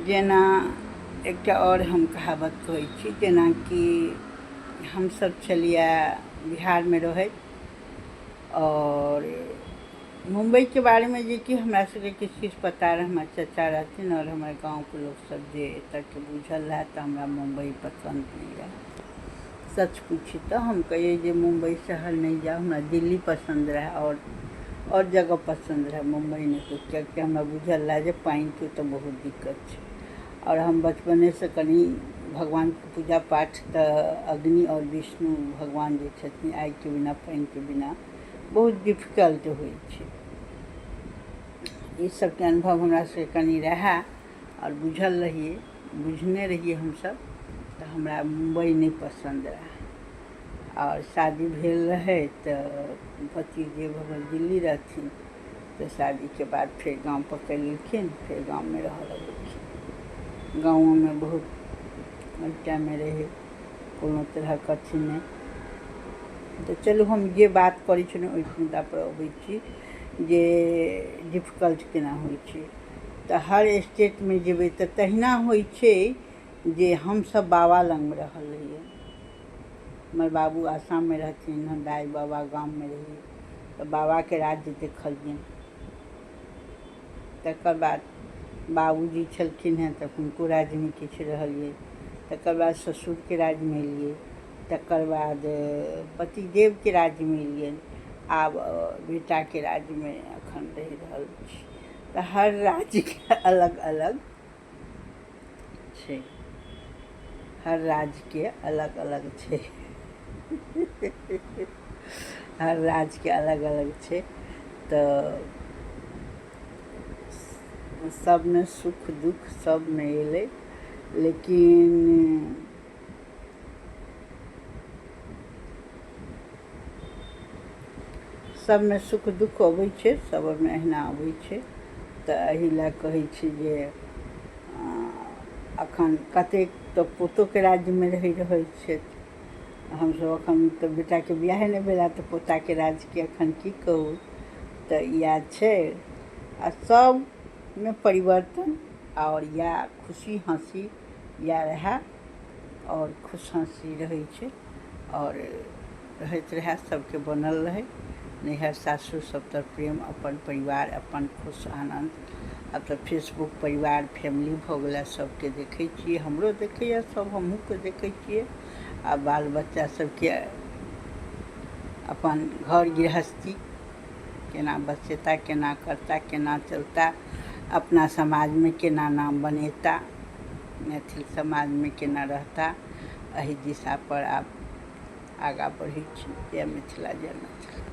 जेना एकटा और हम कहावत कहै छी, जेनाकि हमसब छलिए बिहारमे रहैत और मुंबईके बारेमे जे कि हमरा सबके किछु किछु पता रहै। हमर चाचा रहथिन और हमर गाँवके लोकसब जे एतऽके बुझल रहै तऽ हमरा मुंबई पसंद नहीं रहै। सच पूछी तो हम कहिए जे मुंबई शहर नहीं जाओ, हमरा दिल्ली पसंद रहे और जगह पसंद रहे, मुंबई नहीं। तो कियाकि हमरा बुझल रहे जे पानिके तो बहुत दिक्कत छै और हम बचपने से कनी भगवान के पूजा पाठ तो अग्नि और विष्णु भगवान जे छथिन, आगि के बिना पानि के बिना बहुत डिफिकल्ट होइ छै। ई सबके अनुभव हमरा से कनी रहे और बुझने रहिए हमसब, तो हमरा मुंबई नहीं पसंद रहे। और शादी भेल रहे तो पति जे हमर दिल्ली रहथिन, तो शादी के बाद फिर गाँव पकड़ लेलखिन, फिर गाँव में रह लगलखिन। गाँव में बहुत मजा में रहे, कोनो तरह कथी नहीं। तो चलू हम ये बात करै छलहुँ, ओहि मुद्दा पर अबै छी जे डिफिकल्ट केना होइ छै। तो हर स्टेट में जेबै तो तहिना होइ छै जे हमसब बाबा लग में रहल रहिए। हमर बाबू आसाम में रहथिन, हम दाई बाबा गाम में रहिए, तो बाबा के राज्य देखलियनि। तकर बाद बाबूजी छलखिन हेँ तऽ हुनको राज्यमे किछु रहलियै। तकर बाद ससुरके राज्यमे एलियै, तकर बाद पतिदेवके राज्यमे एलियनि। आब बेटाके राज्यमे एखन रहि रहल छी। तऽ हर राज्यके अलग अलग छै, हर राज्यके अलग अलग छै। हर राज्यके अलग अलग छै। तऽ सब में सुख दुख सब में एलै, लेकिन सब में सुख दुख अबै छै, सब में अहिना अबै छै। तऽ एहि लए कहै छी जे अखन कतेक तऽ पोतोके राज्यमे रहि रहल छथि। हमसब अखन तऽ बेटाके बियाहे नहि भेला, तऽ पोताके राज्यके अखन की कहू। तऽ इएह छै, आ सब में परिवर्तन और या खुशी हंसी या रहे और खुश हंसी रहै छै और रहैत रहे, सबके बनल रहे। नैहर सासुर सब तर प्रेम, अपन परिवार अपन खुश आनंद। अब तऽ फेसबुक परिवार फैमिली भऽ गेला, सबके देखै छियै, हमरो देखैए सब, हमहूँके देखै छियै। आ बाल बच्चा सबके अपन घर गृहस्थी केना बचेता, केना करता, केना चलता, अपना समाज में केना नाम बनेता, मैथिल समाज में केना रहता, एहि दिशा पर आब आगाँ बढ़ै छी। जय मिथिला, जय मैथिली।